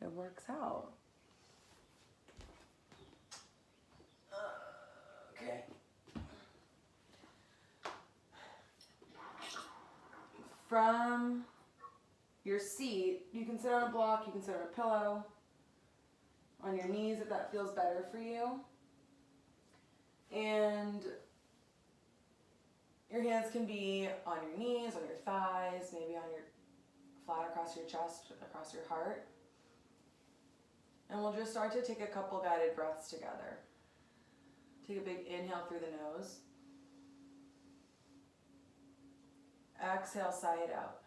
it works out. Okay. From your seat, you can sit on a block, you can sit on a pillow, on your knees if that feels better for you. And your hands can be on your knees, on your thighs, maybe on your flat across your chest, across your heart. And we'll just start to take a couple guided breaths together. Take a big inhale through the nose. Exhale, sigh it out.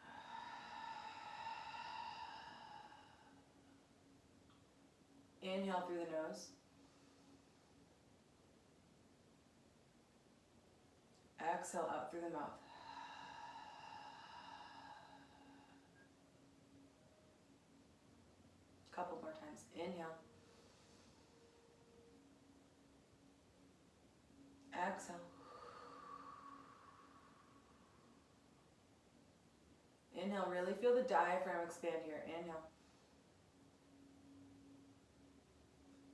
Inhale through the nose. Exhale out through the mouth. Couple more times. Inhale. Exhale. Inhale, really feel the diaphragm expand here. Inhale.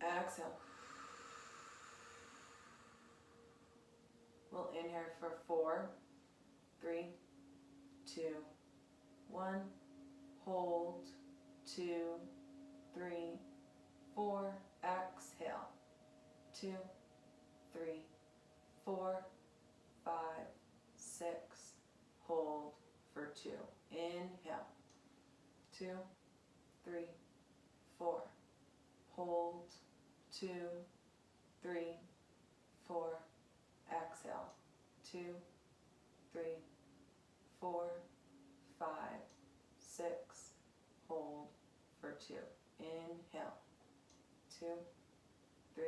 Exhale. We'll inhale for 4, 3, 2, 1. Hold. 2, 3, 4. Exhale. 2, 3, 4, 5, 6. Hold for 2. Inhale. 2, 3, 4. Hold. 2, 3, 4. Exhale. 2, 3, 4, 5, 6. Hold for 2. Inhale. 2, 3,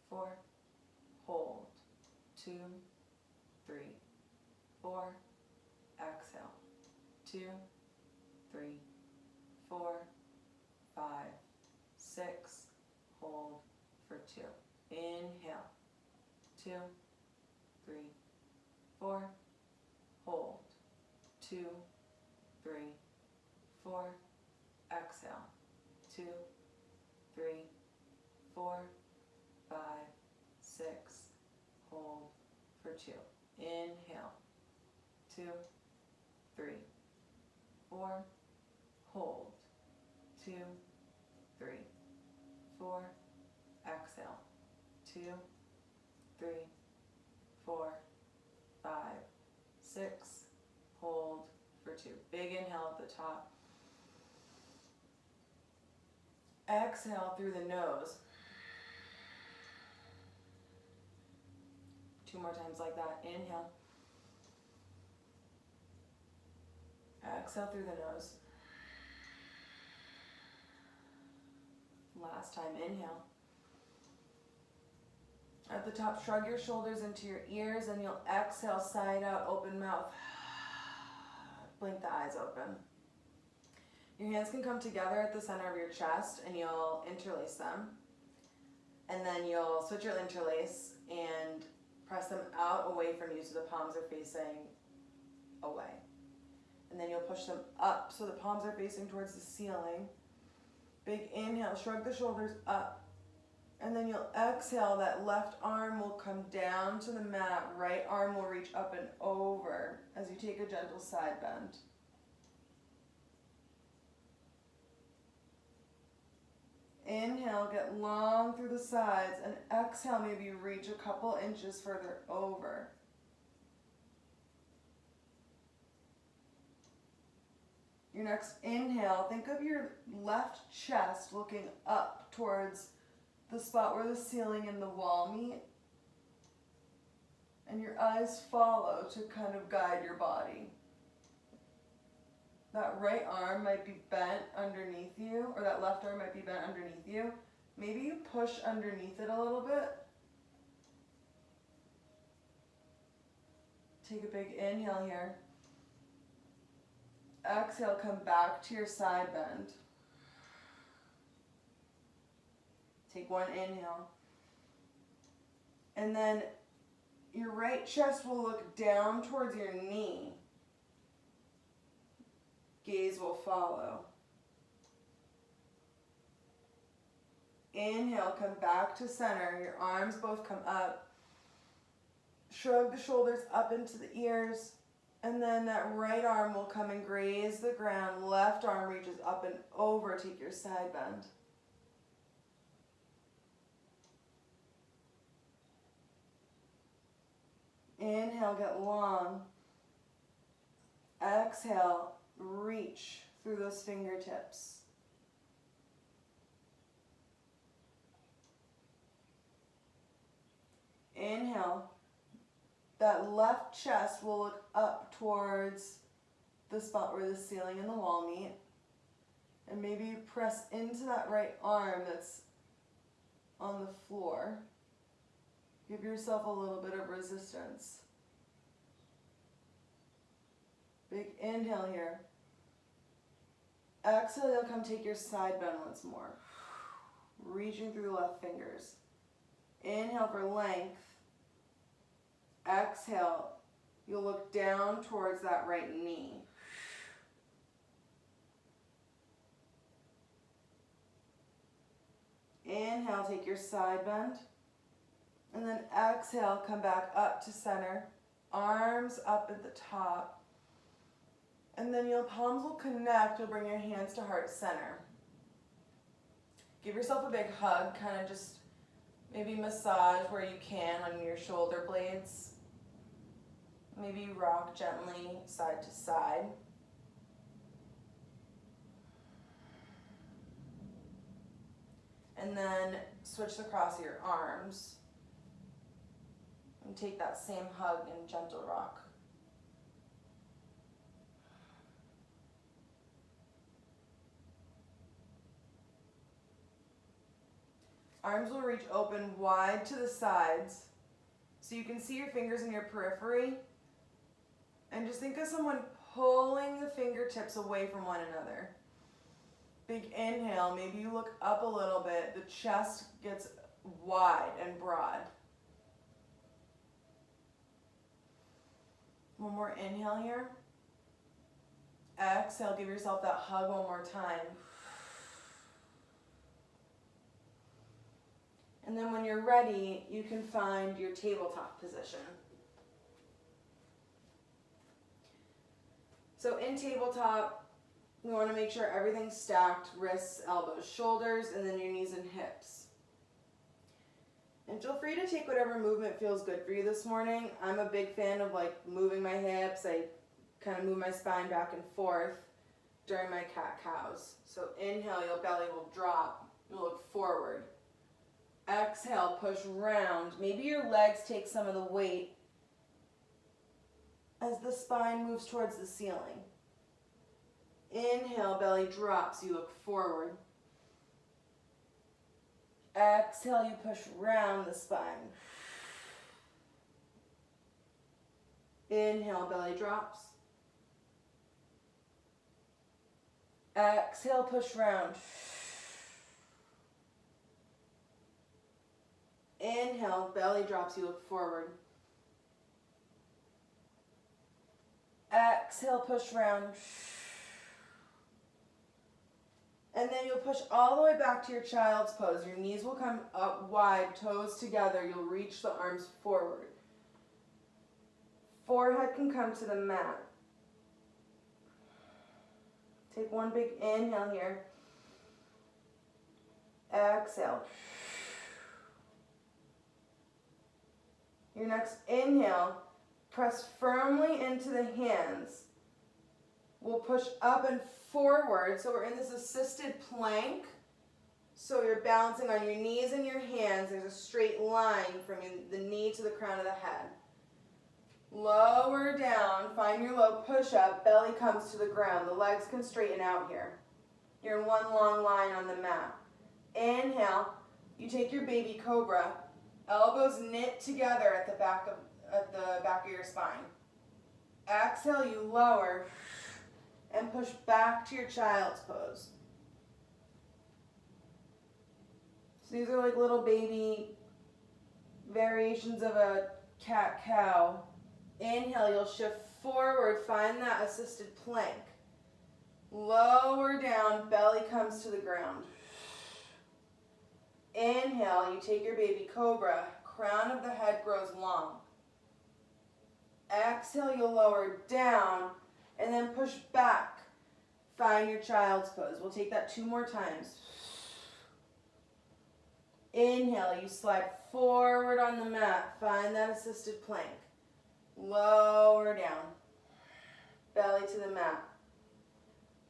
4. Hold. 2, 3, 4. Exhale. 2, 3, 4, 5, 6. Hold for 2. Inhale. 2, 3, 4. Hold. 2, 3, 4. Exhale. 2, 3, 4, 5, 6. Hold for 2. Inhale. 2, 3, 4. Hold. 2, 3, 4. Exhale. 2, 3, 4, 5, 6. Hold for 2. Big inhale at the top. Exhale through the nose. 2 more times like that. Inhale. Exhale through the nose. Last time, inhale. At the top, shrug your shoulders into your ears and you'll exhale, side out, open mouth. Blink the eyes open. Your hands can come together at the center of your chest and you'll interlace them. And then you'll switch your interlace and press them out away from you so the palms are facing away. And then you'll push them up so the palms are facing towards the ceiling. Big inhale, shrug the shoulders up. And then you'll exhale, that left arm will come down to the mat, right arm will reach up and over as you take a gentle side bend. Inhale, get long through the sides, and exhale, maybe reach a couple inches further over. Your next inhale, think of your left chest looking up towards the spot where the ceiling and the wall meet. And your eyes follow to kind of guide your body. That right arm might be bent underneath you, or that left arm might be bent underneath you. Maybe you push underneath it a little bit. Take a big inhale here. Exhale, come back to your side bend. Take one inhale. And then your right chest will look down towards your knee. Gaze will follow. Inhale, come back to center. Your arms both come up. Shrug the shoulders up into the ears. And then that right arm will come and graze the ground. Left arm reaches up and over. Take your side bend. Inhale, get long. Exhale, reach through those fingertips. Inhale. That left chest will look up towards the spot where the ceiling and the wall meet. And maybe you press into that right arm that's on the floor. Give yourself a little bit of resistance. Big inhale here. Exhale, you'll come take your side bend once more. Reaching through the left fingers. Inhale for length. Exhale, you'll look down towards that right knee. Inhale, take your side bend. And then exhale, come back up to center. Arms up at the top. And then your palms will connect. You'll bring your hands to heart center. Give yourself a big hug. Kind of just maybe massage where you can on your shoulder blades. Maybe rock gently side to side. And then switch across your arms. And take that same hug and gentle rock. Arms will reach open wide to the sides. So you can see your fingers in your periphery. And just think of someone pulling the fingertips away from one another. Big inhale, maybe you look up a little bit. The chest gets wide and broad. One more inhale here. Exhale, give yourself that hug one more time. And then when you're ready, you can find your tabletop position. So in tabletop, we want to make sure everything's stacked, wrists, elbows, shoulders, and then your knees and hips. And feel free to take whatever movement feels good for you this morning. I'm a big fan of moving my hips. I kind of move my spine back and forth during my cat-cows. So inhale, your belly will drop. You'll look forward. Exhale, push round. Maybe your legs take some of the weight as the spine moves towards the ceiling. Inhale, belly drops, you look forward. Exhale, you push round the spine. Inhale, belly drops. Exhale, push round. Inhale, belly drops, you look forward. Exhale, push round. And then you'll push all the way back to your child's pose. Your knees will come up wide, toes together. You'll reach the arms forward. Forehead can come to the mat. Take one big inhale here. Exhale. Your next inhale, press firmly into the hands. We'll push up and forward. So we're in this assisted plank. So you're balancing on your knees and your hands. There's a straight line from the knee to the crown of the head. Lower down, find your low push up, belly comes to the ground. The legs can straighten out here. You're in one long line on the mat. Inhale, you take your baby cobra, elbows knit together at the back of your spine. Exhale, you lower and push back to your child's pose. So these are like little baby variations of a cat-cow. Inhale, you'll shift forward, find that assisted plank. Lower down, belly comes to the ground. Inhale, you take your baby cobra. Crown of the head grows long. Exhale, you'll lower down and then push back. Find your child's pose. We'll take that 2 more times. Inhale, you slide forward on the mat. Find that assisted plank. Lower down. Belly to the mat.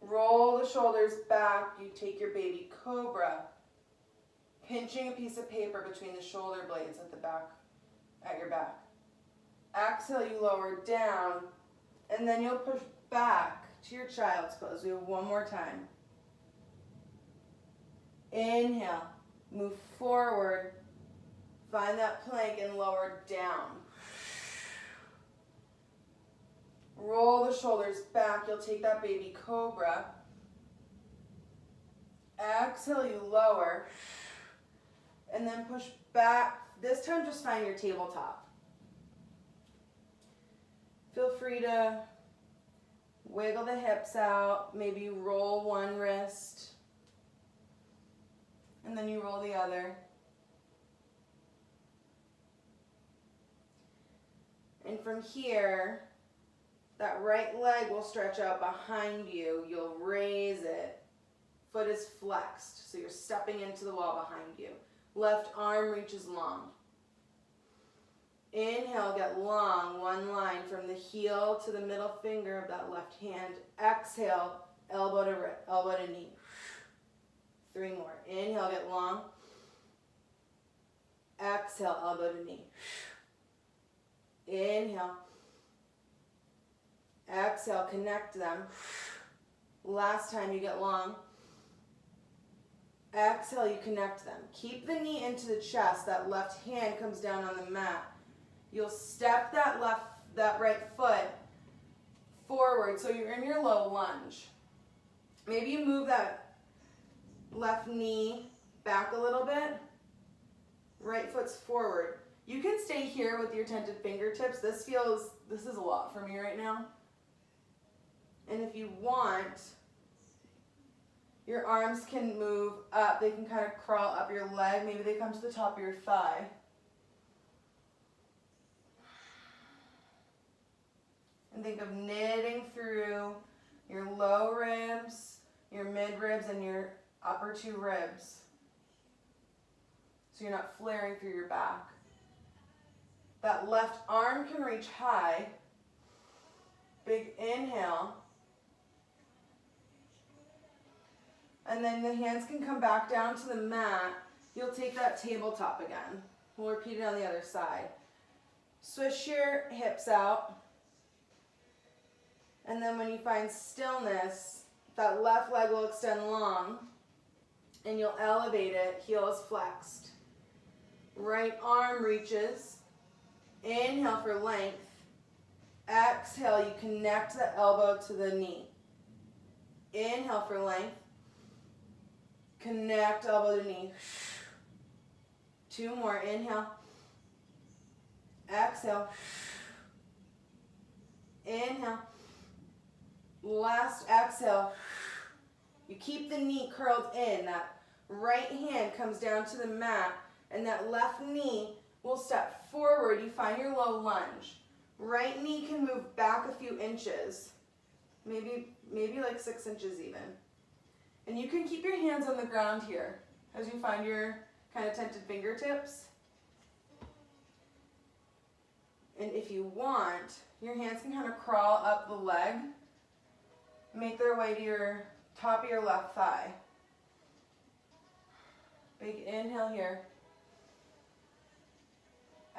Roll the shoulders back. You take your baby cobra. Pinching a piece of paper between the shoulder blades at the back, at your back. Exhale, you lower down, and then you'll push back to your child's pose. We have 1 more time. Inhale, move forward, find that plank and lower down. Roll the shoulders back, you'll take that baby cobra. Exhale, you lower, and then push back. This time just find your tabletop. Feel free to wiggle the hips out, maybe roll one wrist, and then you roll the other. And from here, that right leg will stretch out behind you. You'll raise it. Foot is flexed, so you're stepping into the wall behind you. Left arm reaches long. Inhale, get long, 1 line from the heel to the middle finger of that left hand. Exhale, elbow to knee. 3 more. Inhale, get long. Exhale, elbow to knee. Inhale. Exhale, connect them. Last time you get long. Exhale, you connect them. Keep the knee into the chest. That left hand comes down on the mat. You'll step that right foot forward so you're in your low lunge. Maybe you move that left knee back a little bit. Right foot's forward. You can stay here with your tented fingertips. This is a lot for me right now. And if you want, your arms can move up. They can kind of crawl up your leg. Maybe they come to the top of your thigh. And think of knitting through your low ribs, your mid ribs, and your upper 2 ribs. So you're not flaring through your back. That left arm can reach high. Big inhale. And then the hands can come back down to the mat. You'll take that tabletop again. We'll repeat it on the other side. Swish your hips out. And then when you find stillness, that left leg will extend long. And you'll elevate it, heels flexed. Right arm reaches. Inhale for length. Exhale, you connect the elbow to the knee. Inhale for length. Connect elbow to knee. 2 more. Inhale. Exhale. Inhale. Last exhale. You keep the knee curled in. That right hand comes down to the mat, and that left knee will step forward. You find your low lunge. Right knee can move back a few inches. Maybe like 6 inches even. And you can keep your hands on the ground here as you find your kind of tented fingertips. And if you want, your hands can kind of crawl up the leg, make their way to your top of your left thigh. Big inhale here.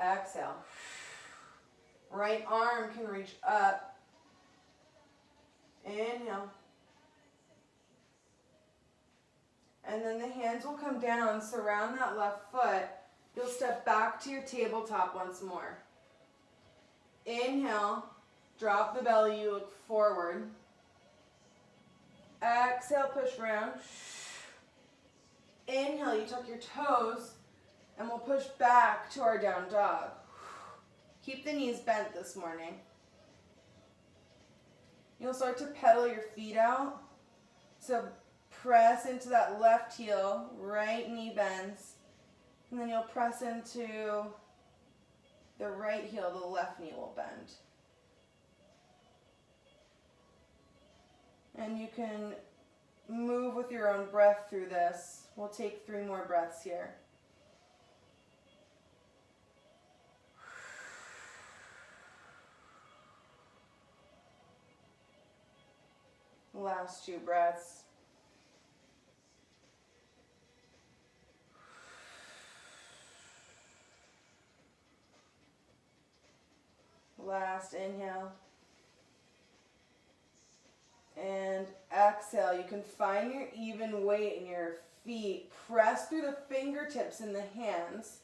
Exhale. Right arm can reach up. Inhale. And then the hands will come down, surround that left foot. You'll step back to your tabletop once more. Inhale, drop the belly, you look forward. Exhale, push round. Inhale, you tuck your toes, and we'll push back to our down dog. Keep the knees bent this morning. You'll start to pedal your feet out. So press into that left heel, right knee bends. And then you'll press into the right heel, the left knee will bend. And you can move with your own breath through this. We'll take 3 more breaths here. Last 2 breaths. Last inhale. And exhale. You can find your even weight in your feet. Press through the fingertips in the hands.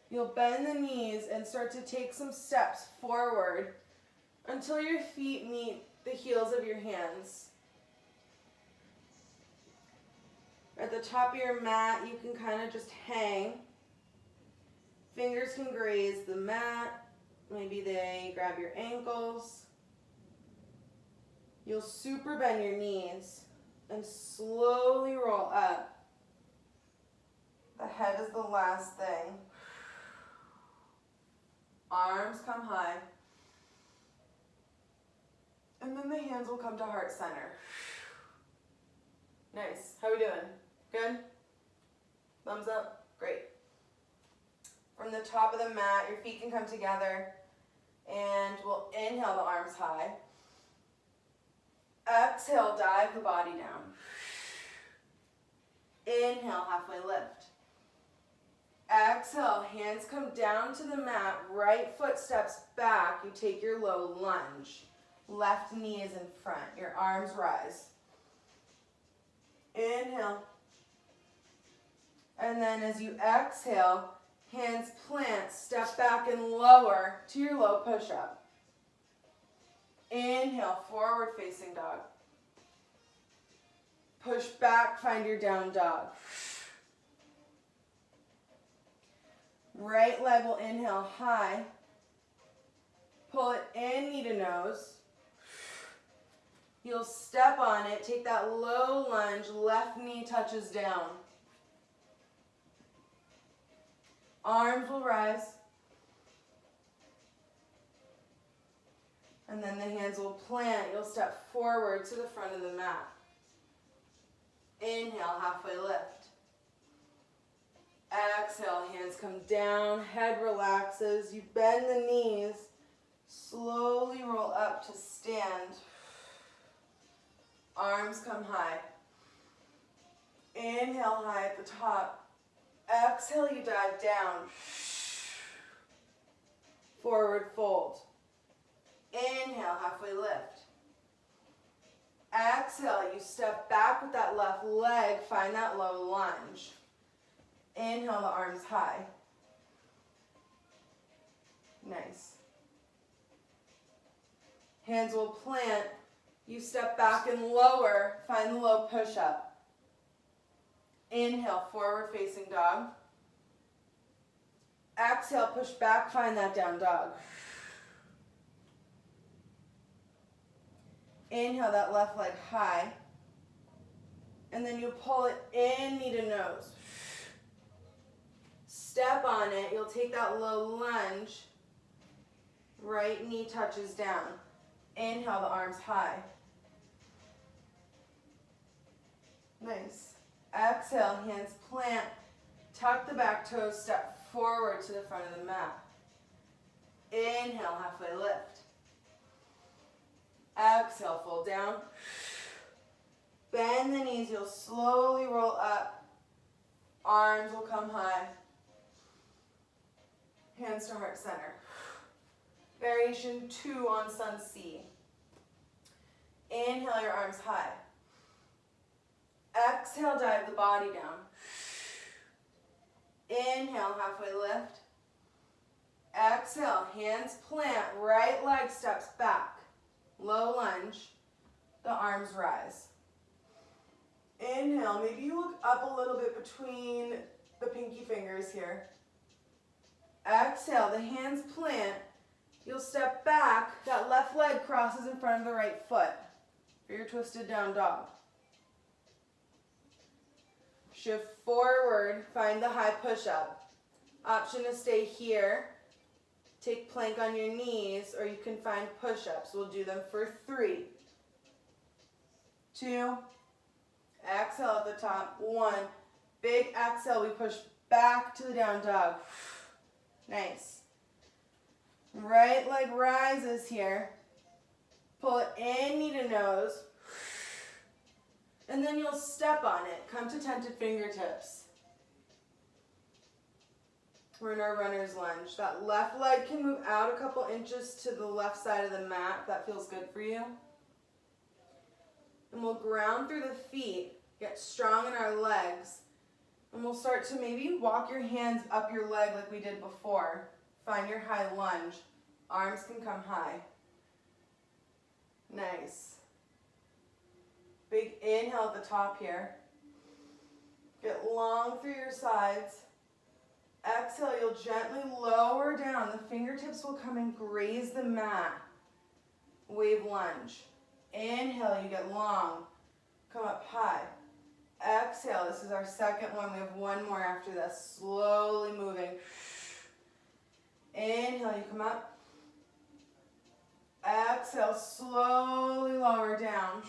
You'll bend the knees and start to take some steps forward until your feet meet the heels of your hands. At the top of your mat, you can kind of just hang. Fingers can graze the mat. Maybe they grab your ankles. You'll super bend your knees and slowly roll up. The head is the last thing. Arms come high. And then the hands will come to heart center. Nice. How are we doing? Good? Thumbs up? Great. From the top of the mat, your feet can come together. And we'll inhale the arms high. Exhale, dive the body down. Inhale, halfway lift. Exhale, hands come down to the mat, right foot steps back. You take your low lunge. Left knee is in front. Your arms rise. Inhale. And then as you exhale, hands plant, step back and lower to your low push-up. Inhale, forward facing dog. Push back, find your down dog. Right leg will inhale high. Pull it in, knee to nose. You'll step on it, take that low lunge, left knee touches down. Arms will rise. And then the hands will plant. You'll step forward to the front of the mat. Inhale, halfway lift. Exhale, hands come down, head relaxes. You bend the knees, slowly roll up to stand. Arms come high. Inhale high at the top. Exhale, you dive down. Forward fold. Inhale, halfway lift. Exhale, you step back with that left leg, find that low lunge. Inhale, the arms high. Nice. Hands will plant. You step back and lower, find the low push-up. Inhale, forward facing dog. Exhale, push back, find that down dog. Inhale, that left leg high. And then you pull it in, knee to nose. Step on it, you'll take that low lunge. Right knee touches down. Inhale, the arms high. Nice. Exhale, hands plant. Tuck the back toes, step forward to the front of the mat. Inhale, halfway lift. Exhale, fold down. Bend the knees, you'll slowly roll up. Arms will come high. Hands to heart center. Variation 2 on Sun C. Inhale your arms high. Exhale, dive the body down. Inhale, halfway lift. Exhale, hands plant, right leg steps back. Low lunge, the arms rise. Inhale, maybe you look up a little bit between the pinky fingers here. Exhale, the hands plant. You'll step back, that left leg crosses in front of the right foot for your twisted down dog. Shift forward, find the high push-up. Option to stay here. Take plank on your knees, or you can find push-ups. We'll do them for 3, 2, exhale at the top, 1. Big exhale, we push back to the down dog. Nice. Right leg rises here. Pull it in, knee to nose. And then you'll step on it. Come to tented fingertips. We're in our runner's lunge. That left leg can move out a couple inches to the left side of the mat if that feels good for you. And we'll ground through the feet, get strong in our legs, and we'll start to maybe walk your hands up your leg like we did before. Find your high lunge. Arms can come high. Nice. Big inhale at the top here. Get long through your sides. Exhale, you'll gently lower down. The fingertips will come and graze the mat. Wave lunge. Inhale, you get long. Come up high. Exhale, this is our second one. We have one more after this. Slowly moving. Inhale, you come up. Exhale, slowly lower down.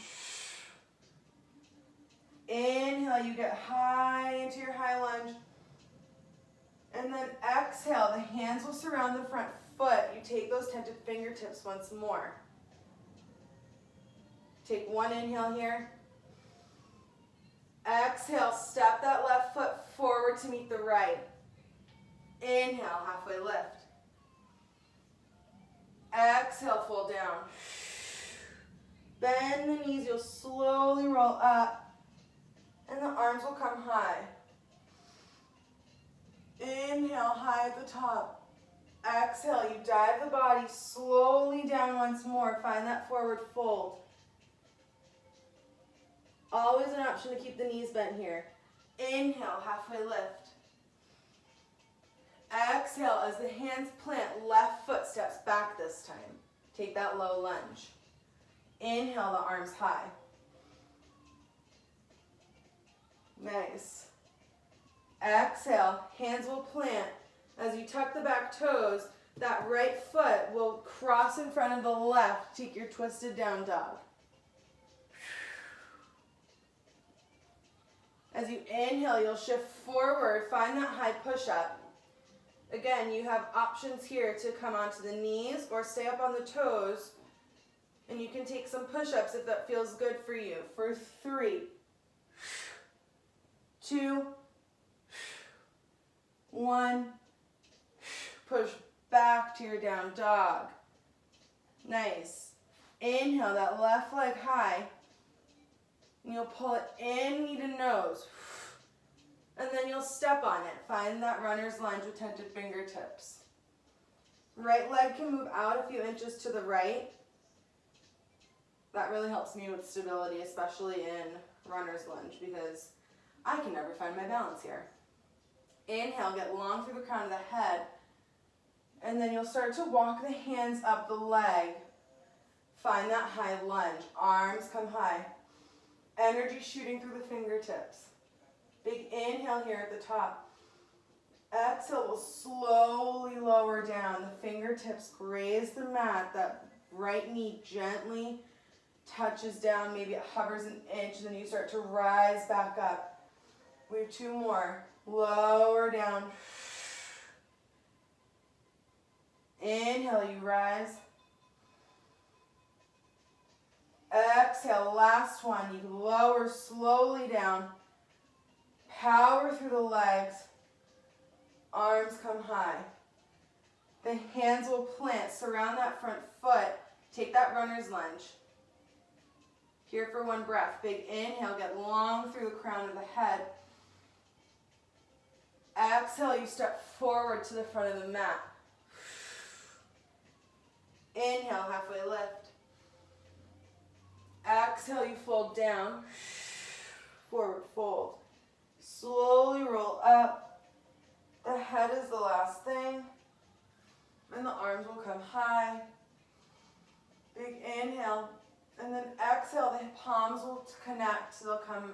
Inhale, you get high into your high lunge. And then exhale, the hands will surround the front foot. You take those tented fingertips once more. Take one inhale here. Exhale, step that left foot forward to meet the right. Inhale, halfway lift. Exhale, fold down. Bend the knees, you'll slowly roll up, and the arms will come high. Inhale, high at the top. Exhale, you dive the body slowly down once more. Find that forward fold. Always an option to keep the knees bent here. Inhale, halfway lift. Exhale, as the hands plant, left foot steps back this time. Take that low lunge. Inhale, the arms high. Nice. Exhale, hands will plant. As you tuck the back toes, that right foot will cross in front of the left. Take your twisted down dog. As you inhale, you'll shift forward. Find that high push-up. Again, you have options here to come onto the knees or stay up on the toes. And you can take some push-ups if that feels good for you. For 3, 2, 1. Push back to your down dog. Nice. Inhale, that left leg high. And you'll pull it in, knee to nose. And then you'll step on it. Find that runner's lunge with tented fingertips. Right leg can move out a few inches to the right. That really helps me with stability, especially in runner's lunge, because I can never find my balance here. Inhale, get long through the crown of the head. And then you'll start to walk the hands up the leg. Find that high lunge. Arms come high. Energy shooting through the fingertips. Big inhale here at the top. Exhale, will slowly lower down. The fingertips graze the mat. That right knee gently touches down. Maybe it hovers an inch, and then you start to rise back up. We have 2 more. Lower down. Inhale, you rise. Exhale, last one. You lower slowly down. Power through the legs. Arms come high. The hands will plant. Surround that front foot. Take that runner's lunge. Here for 1 breath. Big inhale. Get long through the crown of the head. Exhale, you step forward to the front of the mat. Inhale, halfway lift. Exhale, you fold down. Forward fold. Slowly roll up. The head is the last thing. And the arms will come high. Big inhale. And then exhale, the palms will connect. They'll come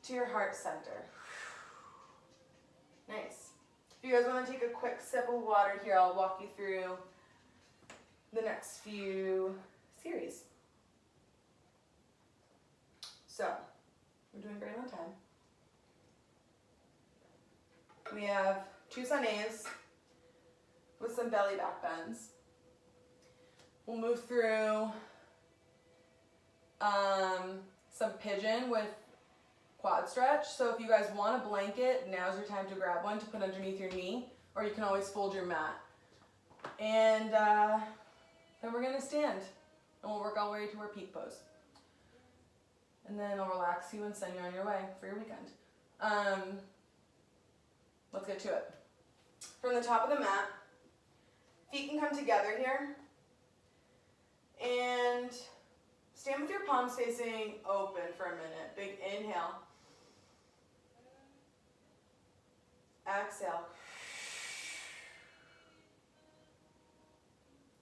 to your heart center. Nice. If you guys want to take a quick sip of water here, I'll walk you through the next few series. So, we're doing great on time. We have 2 sunnies with some belly back bends. We'll move through some pigeon with quad stretch. So if you guys want a blanket, now's your time to grab one to put underneath your knee, or you can always fold your mat. And then we're gonna stand, and we'll work all the way to our peak pose. And then I'll relax you and send you on your way for your weekend. Let's get to it. From the top of the mat, feet can come together here. And stand with your palms facing open for a minute. Big inhale. Exhale.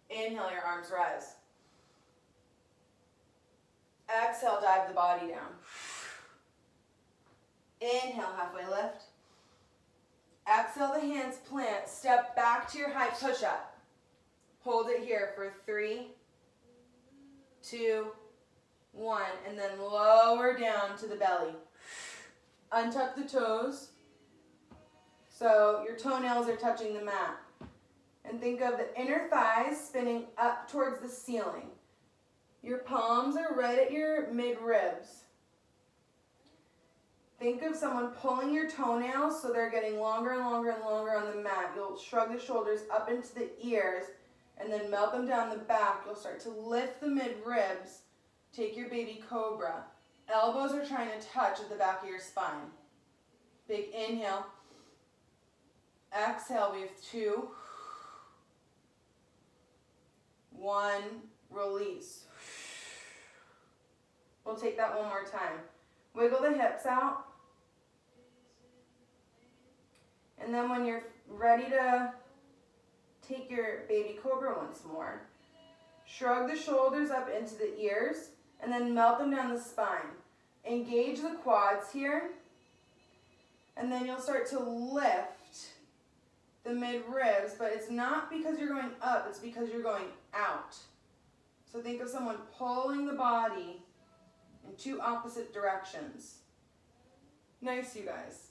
Inhale, your arms rise. Exhale, dive the body down. Inhale, halfway lift. Exhale, the hands plant. Step back to your high push-up. Hold it here for 3, 2, 1, and then lower down to the belly. Untuck the toes so your toenails are touching the mat. And think of the inner thighs spinning up towards the ceiling. Your palms are right at your mid-ribs. Think of someone pulling your toenails so they're getting longer and longer and longer on the mat. You'll shrug the shoulders up into the ears and then melt them down the back. You'll start to lift the mid-ribs. Take your baby cobra. Elbows are trying to touch at the back of your spine. Big inhale. Exhale, we have 2. 1, release. We'll take that one more time. Wiggle the hips out. And then when you're ready to take your baby cobra once more, shrug the shoulders up into the ears and then melt them down the spine. Engage the quads here. And then you'll start to lift the mid-ribs, but it's not because you're going up, it's because you're going out. So think of someone pulling the body in 2 opposite directions. Nice, you guys.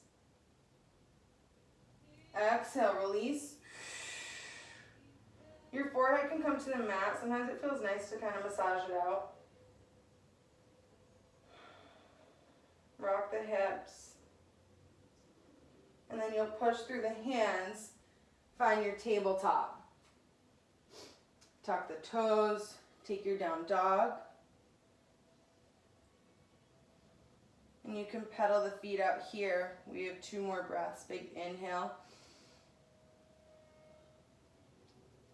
Exhale, release. Your forehead can come to the mat. Sometimes it feels nice to kind of massage it out. Rock the hips. And then you'll push through the hands. Find your tabletop. Tuck the toes. Take your down dog. And you can pedal the feet out here. We have 2 more breaths. Big inhale.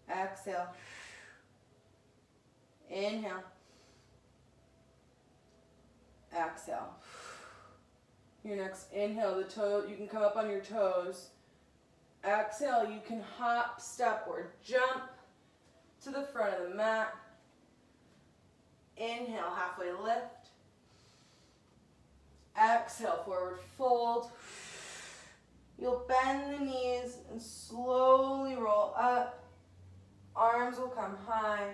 Exhale. Inhale. Exhale. Your next inhale, the toe, you can come up on your toes. Exhale, you can hop, step, or jump to the front of the mat. Inhale, halfway lift. Exhale, forward fold. You'll bend the knees and slowly roll up. Arms will come high.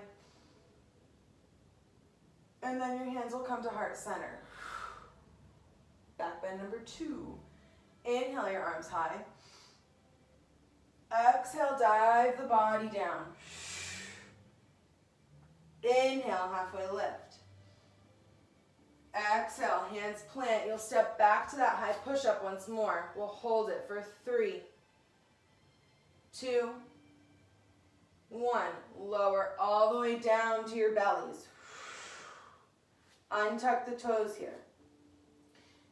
And then your hands will come to heart center. Back bend number 2. Inhale, your arms high. Exhale, dive the body down. Inhale, halfway lift. Exhale, hands plant. You'll step back to that high push-up once more. We'll hold it for 3, 2, 1. Lower all the way down to your bellies. Untuck the toes here.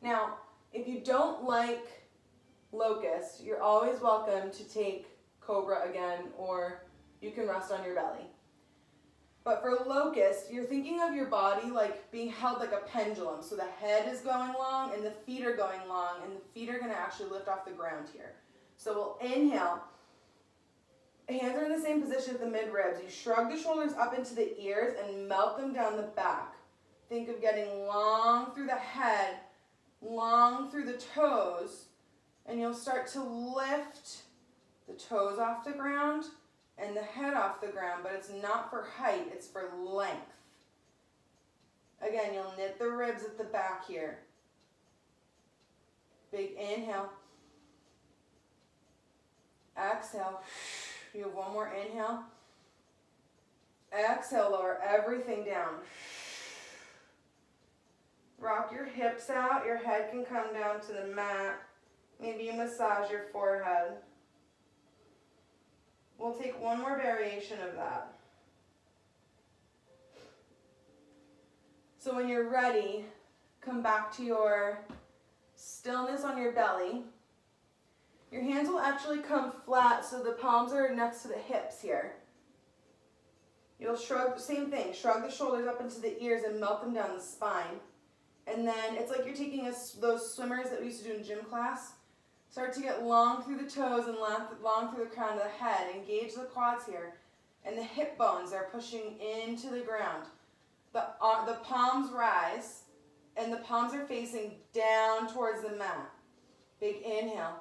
Now, if you don't like locust, you're always welcome to take cobra again, or you can rest on your belly. But for locust, you're thinking of your body like being held like a pendulum. So the head is going long and the feet are going long, and the feet are going to actually lift off the ground here. So we'll inhale. Hands are in the same position as the mid-ribs. You shrug the shoulders up into the ears and melt them down the back. Think of getting long through the head, long through the toes, and you'll start to lift the toes off the ground and the head off the ground, but it's not for height, it's for length. Again, you'll knit the ribs at the back here. Big inhale. Exhale. You have one more inhale. Exhale, lower everything down. Rock your hips out. Your head can come down to the mat. Maybe you massage your forehead. We'll take one more variation of that. So when you're ready, come back to your stillness on your belly. Your hands will actually come flat so the palms are next to the hips here. You'll shrug, same thing, shrug the shoulders up into the ears and melt them down the spine. And then it's like you're taking those swimmers that we used to do in gym class. Start to get long through the toes and long through the crown of the head. Engage the quads here. And the hip bones are pushing into the ground. The palms rise, and the palms are facing down towards the mat. Big inhale.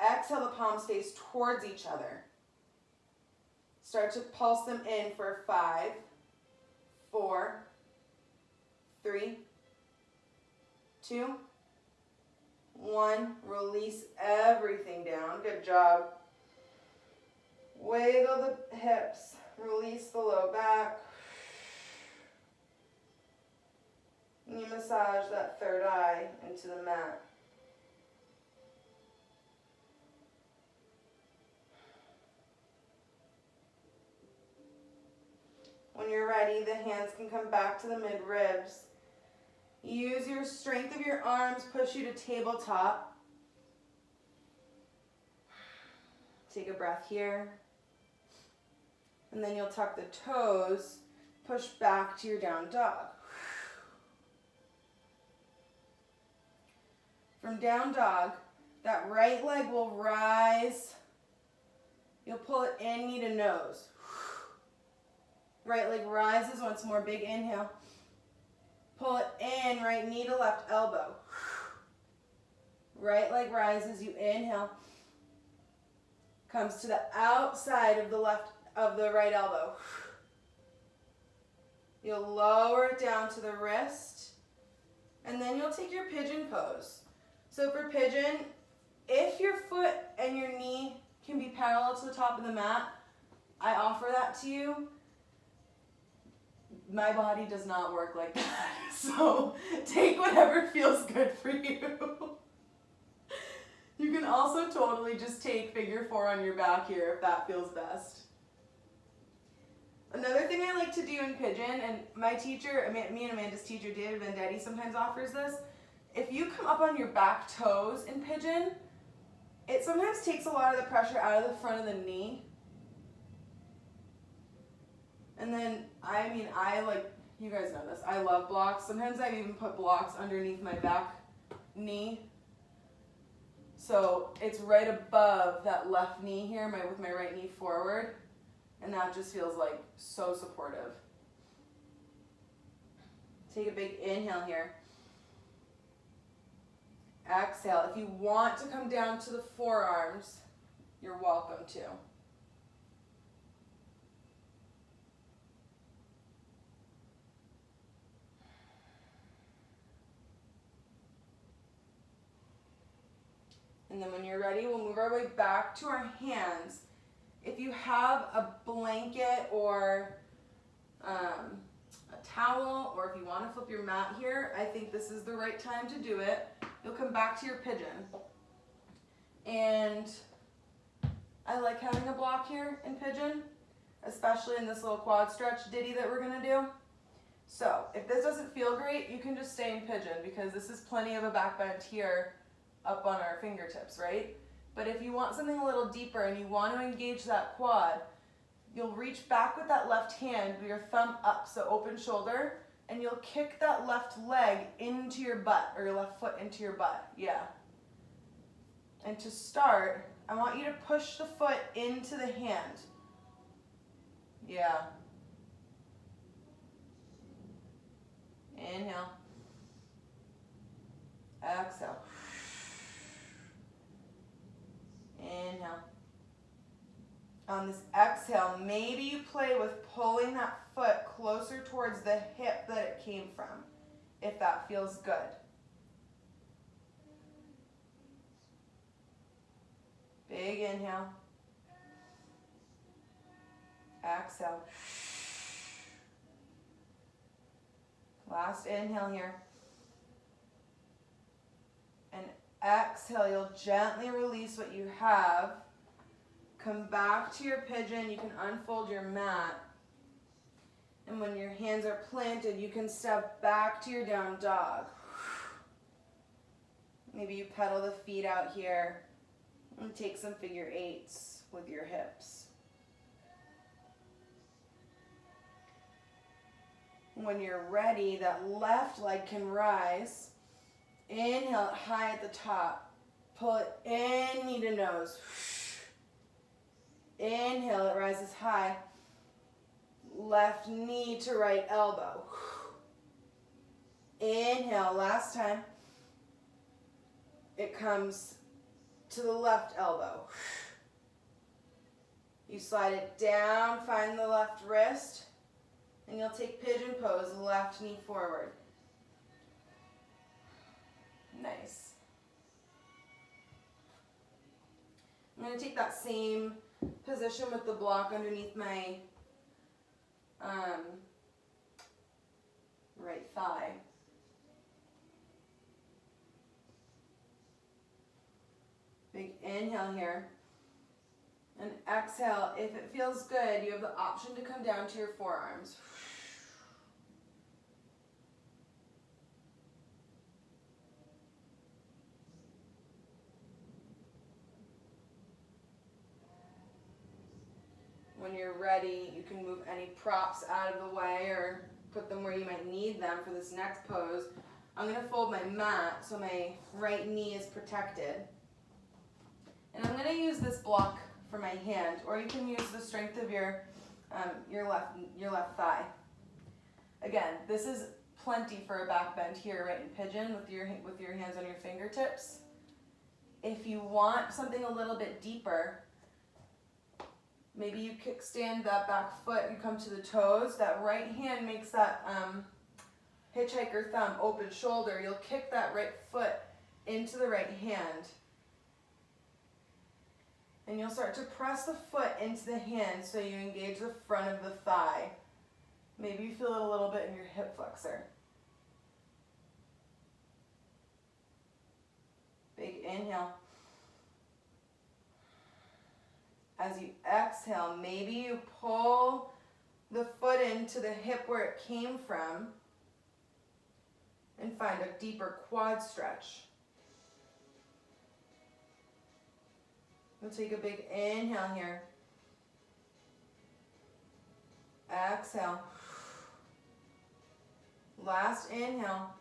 Exhale, the palms face towards each other. Start to pulse them in for 5, 4, 3, 2, 1. Release everything down. Good job. Wiggle the hips. Release the low back. And you massage that third eye into the mat. When you're ready, the hands can come back to the mid-ribs. Use your strength of your arms, push you to tabletop. Take a breath here. And then you'll tuck the toes, push back to your down dog. From down dog, that right leg will rise. You'll pull it in, knee to nose. Right leg rises once more, big inhale. Pull it in, right knee to left elbow. Right leg rises, you inhale. Comes to the outside of the right elbow. You'll lower it down to the wrist, and then you'll take your pigeon pose. So for pigeon, if your foot and your knee can be parallel to the top of the mat, I offer that to you. My body does not work like that, so take whatever feels good for you. You can also totally just take figure 4 on your back here if that feels best. Another thing I like to do in pigeon, and my teacher, me and Amanda's teacher, David Vendetti, sometimes offers this. If you come up on your back toes in pigeon, it sometimes takes a lot of the pressure out of the front of the knee. And then, I like, you guys know this, I love blocks. Sometimes I even put blocks underneath my back knee. So it's right above that left knee here, with my right knee forward. And that just feels like so supportive. Take a big inhale here. Exhale. If you want to come down to the forearms, you're welcome to. And then when you're ready, we'll move our way back to our hands. If you have a blanket or a towel, or if you want to flip your mat here, I think this is the right time to do it. You'll come back to your pigeon. And I like having a block here in pigeon, especially in this little quad stretch ditty that we're going to do. So if this doesn't feel great, you can just stay in pigeon, because this is plenty of a back bend here up on our fingertips, right? But if you want something a little deeper and you want to engage that quad, you'll reach back with that left hand with your thumb up, so open shoulder, and you'll kick that left leg into your butt, or your left foot into your butt, yeah. And to start, I want you to push the foot into the hand. Yeah. Inhale. Exhale. Inhale. On this exhale, maybe you play with pulling that foot closer towards the hip that it came from, if that feels good. Big inhale. Exhale. Last inhale here. And exhale, you'll gently release what you have. Come back to your pigeon. You can unfold your mat. And when your hands are planted, you can step back to your down dog. Maybe you pedal the feet out here and take some figure eights with your hips. When you're ready, that left leg can rise. Inhale it high at the top. Pull it in, knee to nose. Inhale, it rises high. Left knee to right elbow. Inhale, last time. It comes to the left elbow. You slide it down, find the left wrist, and you'll take pigeon pose, left knee forward. Nice. I'm going to take that same position with the block underneath my right thigh. Big inhale here. And exhale. If it feels good, you have the option to come down to your forearms. When you're ready, you can move any props out of the way or put them where you might need them for this next pose. I'm going to fold my mat so my right knee is protected. And I'm going to use this block for my hand, or you can use the strength of your left thigh. Again, this is plenty for a back bend here, right in pigeon, with your hands on your fingertips. If you want something a little bit deeper, maybe you kickstand that back foot and come to the toes. That right hand makes that hitchhiker thumb, open shoulder. You'll kick that right foot into the right hand. And you'll start to press the foot into the hand so you engage the front of the thigh. Maybe you feel it a little bit in your hip flexor. Big inhale. As you exhale, maybe you pull the foot into the hip where it came from and find a deeper quad stretch. We'll take a big inhale here. Exhale. Last inhale.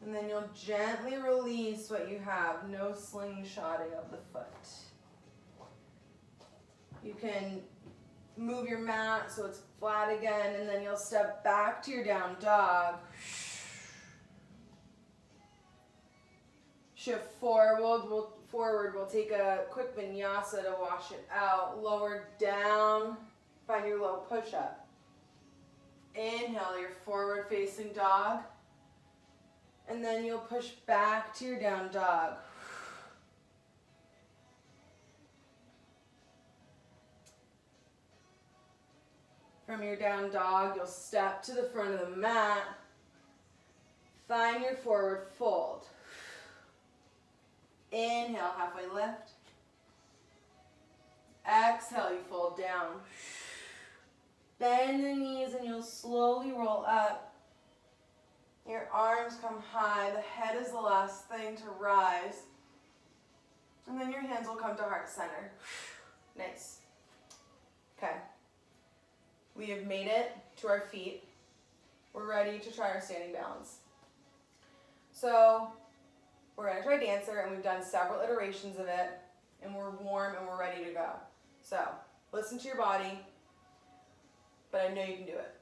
And then you'll gently release what you have. No slingshotting of the foot. You can move your mat so it's flat again, and then you'll step back to your down dog. Shift forward. We'll take a quick vinyasa to wash it out. Lower down. Find your low push-up. Inhale your forward facing dog. And then you'll push back to your down dog. From your down dog, you'll step to the front of the mat. Find your forward fold. Inhale, halfway lift. Exhale, you fold down. Bend the knees and you'll slowly roll up. Your arms come high. The head is the last thing to rise. And then your hands will come to heart center. Nice. Okay. We have made it to our feet. We're ready to try our standing balance. So we're going to try dancer, and we've done several iterations of it, and we're warm and we're ready to go. So listen to your body, but I know you can do it.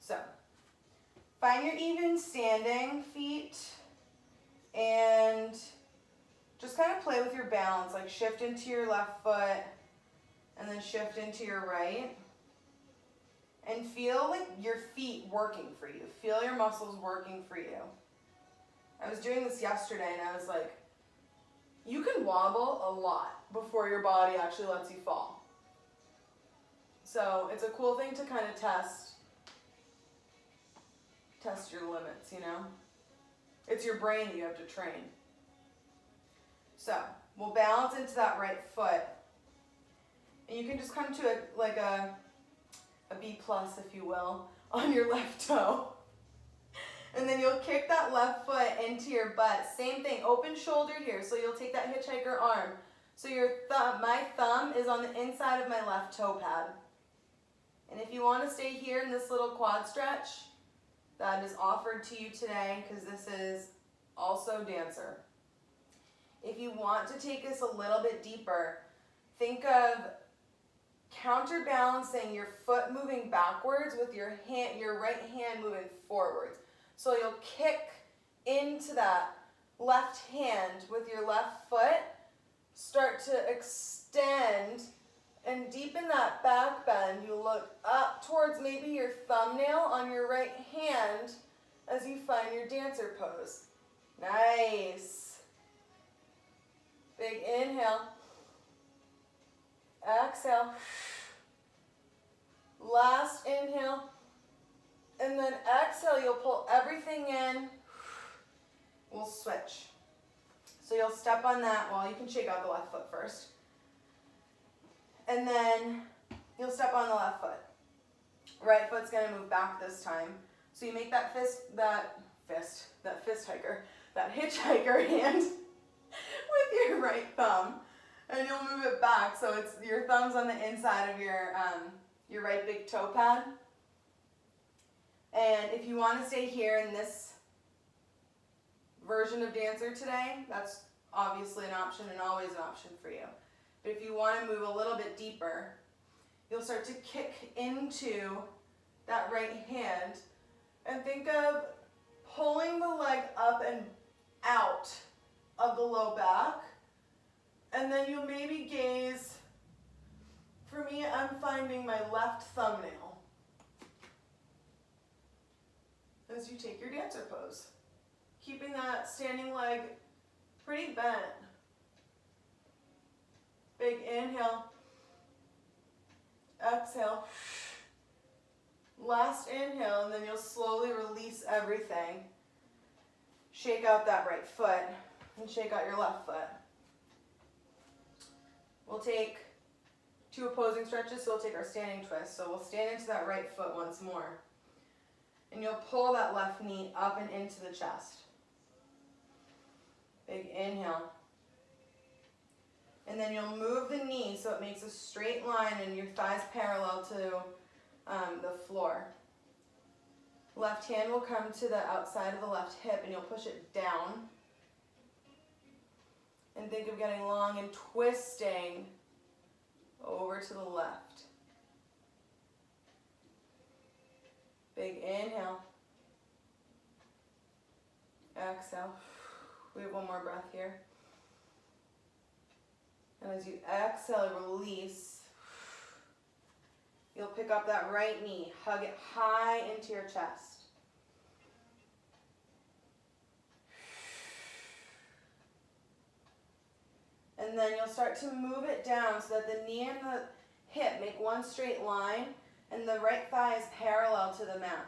So find your even standing feet and just kind of play with your balance, like shift into your left foot, And then shift into your right. And feel like your feet working for you. Feel your muscles working for you. I was doing this yesterday and I was like, you can wobble a lot before your body actually lets you fall. So it's a cool thing to kind of test your limits, you know? It's your brain that you have to train. So we'll balance into that right foot. And you can just come to a B plus, if you will, on your left toe. And then you'll kick that left foot into your butt. Same thing, open shoulder here. So you'll take that hitchhiker arm. So your thumb, my thumb is on the inside of my left toe pad. And if you want to stay here in this little quad stretch, that is offered to you today because this is also dancer. If you want to take this a little bit deeper, think of counterbalancing your foot moving backwards with your right hand moving forwards. So you'll kick into that left hand with your left foot, start to extend and deepen that back bend. You look up towards maybe your thumbnail on your right hand as you find your dancer pose. Nice. Big inhale. Exhale. Last inhale. And then exhale, you'll pull everything in. We'll switch. So you'll step on that wall. You can shake out the left foot first. And then you'll step on the left foot. Right foot's gonna move back this time. So you make that hitchhiker hand with your right thumb. And you'll move it back so it's your thumb's on the inside of your right big toe pad. And if you want to stay here in this version of dancer today, that's obviously an option and always an option for you. But if you want to move a little bit deeper, you'll start to kick into that right hand and think of pulling the leg up and out of the low back. And then you'll maybe gaze, for me, I'm finding my left thumbnail as you take your dancer pose. Keeping that standing leg pretty bent. Big inhale. Exhale. Last inhale, and then you'll slowly release everything. Shake out that right foot and shake out your left foot. We'll take 2 opposing stretches, so we'll take our standing twist. So we'll stand into that right foot once more. And you'll pull that left knee up and into the chest. Big inhale. And then you'll move the knee so it makes a straight line and your thighs parallel to the floor. Left hand will come to the outside of the left hip and you'll push it down. And think of getting long and twisting over to the left. Big inhale. Exhale. We have one more breath here. And as you exhale, release. You'll pick up that right knee. Hug it high into your chest. And then you'll start to move it down so that the knee and the hip make one straight line and the right thigh is parallel to the mat.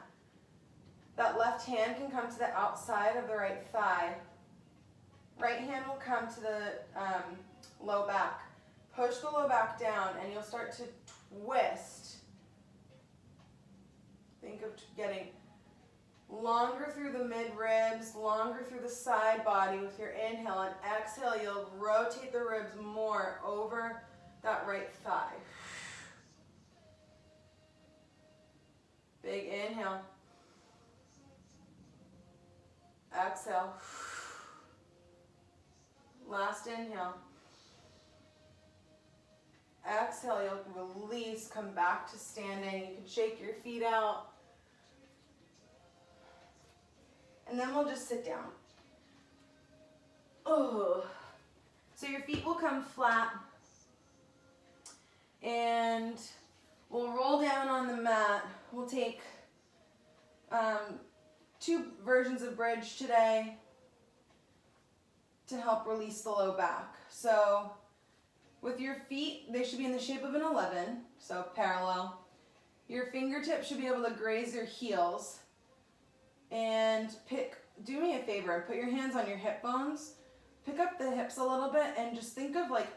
That left hand can come to the outside of the right thigh. Right hand will come to the low back. Push the low back down and you'll start to twist. Think of getting longer through the mid-ribs, longer through the side body with your inhale, and exhale, you'll rotate the ribs more over that right thigh. Big inhale. Exhale. Last inhale. Exhale, you'll release, come back to standing. You can shake your feet out. And then we'll just sit down. Oh. So your feet will come flat And we'll roll down on the mat. We'll take 2 versions of bridge today to help release the low back. So with your feet, they should be in the shape of an 11, so parallel. Your fingertips should be able to graze your heels. And do me a favor and put your hands on your hip bones. Pick up the hips a little bit and just think of like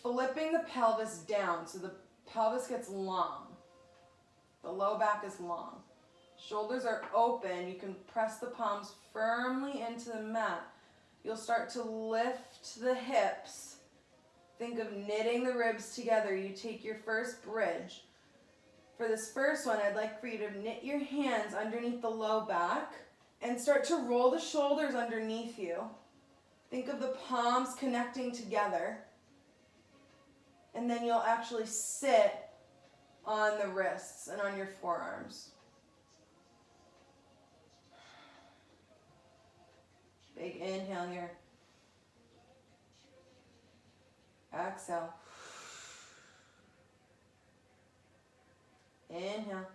flipping the pelvis down so the pelvis gets long. The low back is long. Shoulders are open. You can press the palms firmly into the mat. You'll start to lift the hips. Think of knitting the ribs together. You take your first bridge. For this first one, I'd like for you to knit your hands underneath the low back and start to roll the shoulders underneath you. Think of the palms connecting together. And then you'll actually sit on the wrists and on your forearms. Big inhale here. Exhale. Inhale.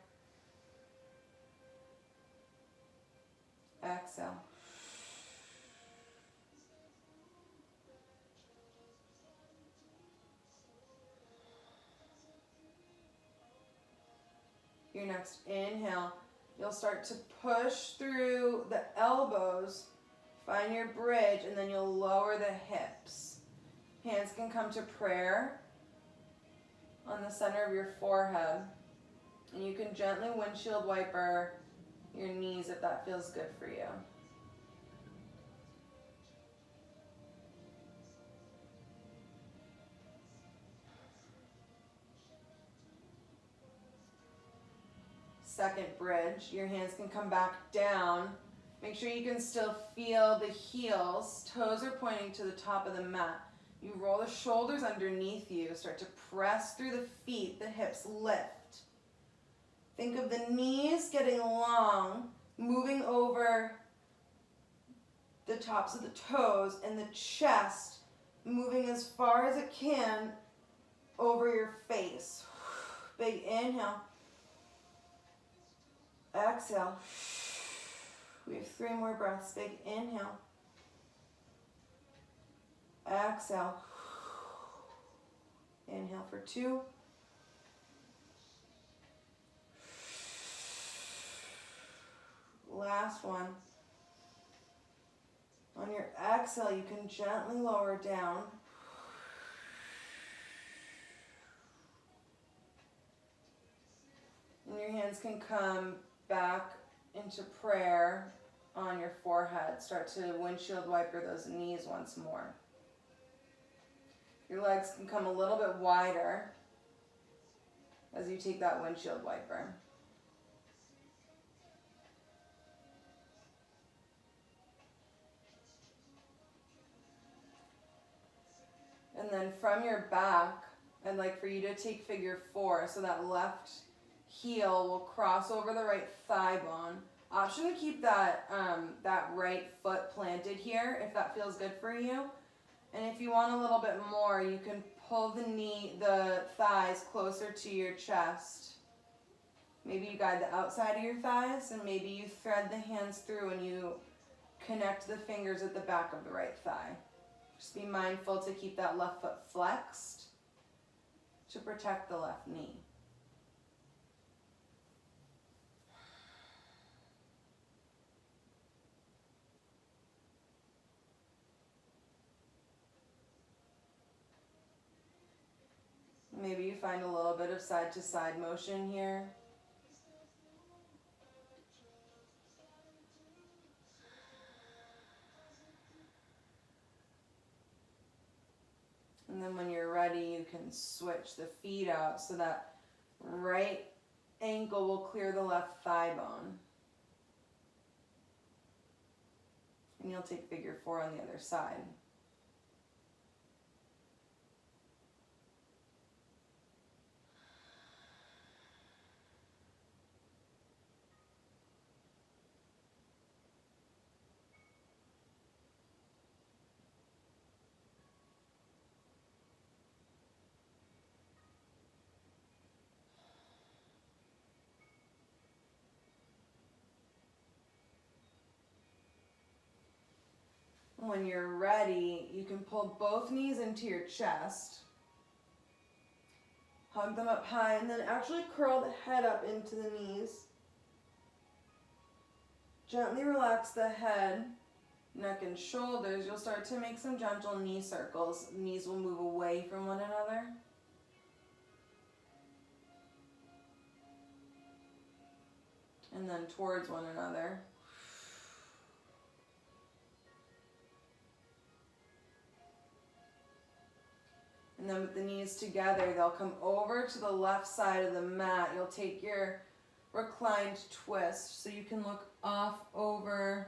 Exhale. Your next inhale, you'll start to push through the elbows, find your bridge, and then you'll lower the hips. Hands can come to prayer on the center of your forehead. And you can gently windshield wiper your knees if that feels good for you. Second bridge, your hands can come back down. Make sure you can still feel the heels. Toes are pointing to the top of the mat. You roll the shoulders underneath you. Start to press through the feet. The hips lift. Think of the knees getting long, moving over the tops of the toes, and the chest moving as far as it can over your face. Big inhale. Exhale. We have 3 more breaths. Big inhale. Exhale. Inhale for 2. Last one. On your exhale, you can gently lower down. And your hands can come back into prayer on your forehead. Start to windshield wiper those knees once more. Your legs can come a little bit wider as you take that windshield wiper. And then from your back, I'd like for you to take figure 4. So that left heel will cross over the right thigh bone. Option to keep that right foot planted here if that feels good for you. And if you want a little bit more, you can pull the thighs closer to your chest. Maybe you guide the outside of your thighs, and maybe you thread the hands through and you connect the fingers at the back of the right thigh. Just be mindful to keep that left foot flexed to protect the left knee. Maybe you find a little bit of side to side motion here. And then when you're ready, you can switch the feet out so that right ankle will clear the left thigh bone. And you'll take figure 4 on the other side. when you're ready, you can pull both knees into your chest. Hug them up high and then actually curl the head up into the knees. Gently relax the head, neck and shoulders. You'll start to make some gentle knee circles. Knees will move away from one another. And then towards one another. And then with the knees together, they'll come over to the left side of the mat. You'll take your reclined twist so you can look off over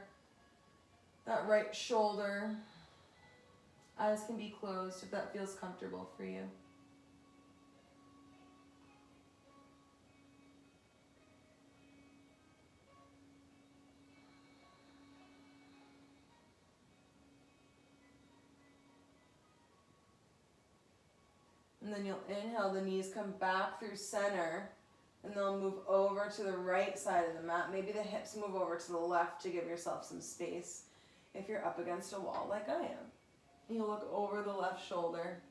that right shoulder. Eyes can be closed if that feels comfortable for you. And then you'll inhale, the knees come back through center, and they'll move over to the right side of the mat. Maybe the hips move over to the left to give yourself some space if you're up against a wall like I am. You'll look over the left shoulder.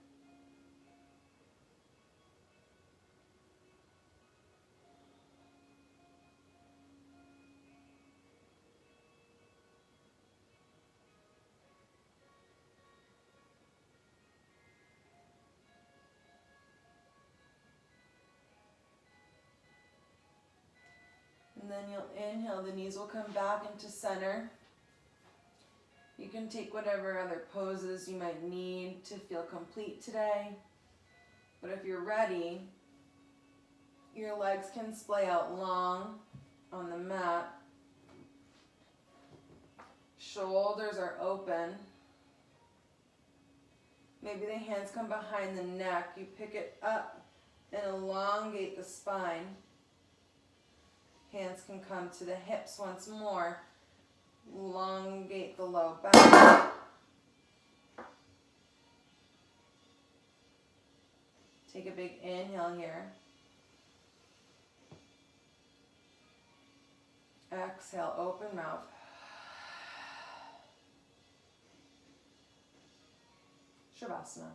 And then you'll inhale, the knees will come back into center. You can take whatever other poses you might need to feel complete today. But if you're ready, your legs can splay out long on the mat. Shoulders are open. Maybe the hands come behind the neck. You pick it up and elongate the spine. Hands can come to the hips once more. Elongate the low back. Take a big inhale here. Exhale, open mouth. Shavasana.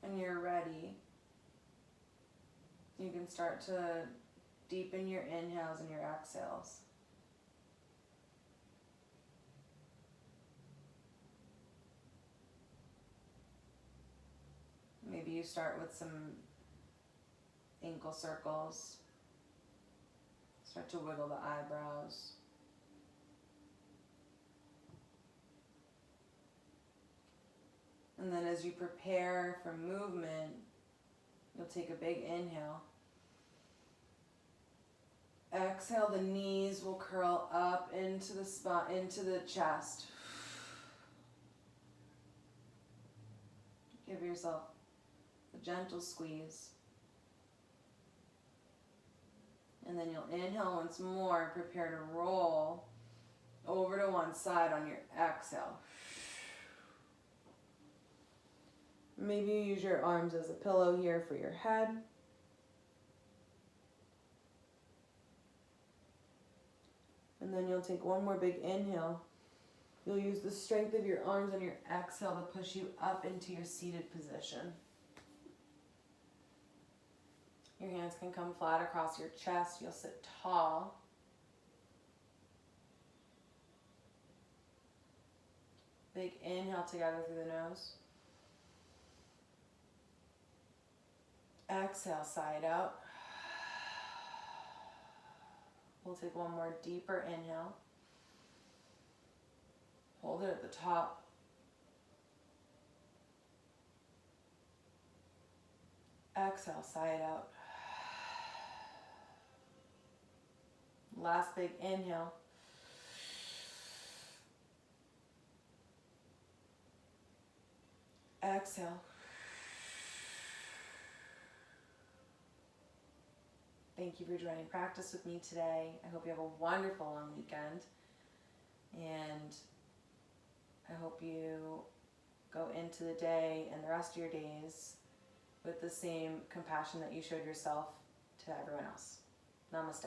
And you're ready, you can start to deepen your inhales and your exhales. Maybe you start with some ankle circles. Start to wiggle the eyebrows. And then as you prepare for movement, you'll take a big inhale. Exhale, the knees will curl up into the spine, into the chest. Give yourself a gentle squeeze. And then you'll inhale once more, prepare to roll over to one side on your exhale. Maybe you use your arms as a pillow here for your head. And then you'll take one more big inhale. You'll use the strength of your arms on your exhale to push you up into your seated position. Your hands can come flat across your chest. You'll sit tall. Big inhale together through the nose. Exhale, side out. We'll take one more deeper inhale. Hold it at the top. Exhale, side out. Last big inhale. Exhale. Thank you for joining practice with me today. I hope you have a wonderful long weekend. And I hope you go into the day and the rest of your days with the same compassion that you showed yourself to everyone else. Namaste.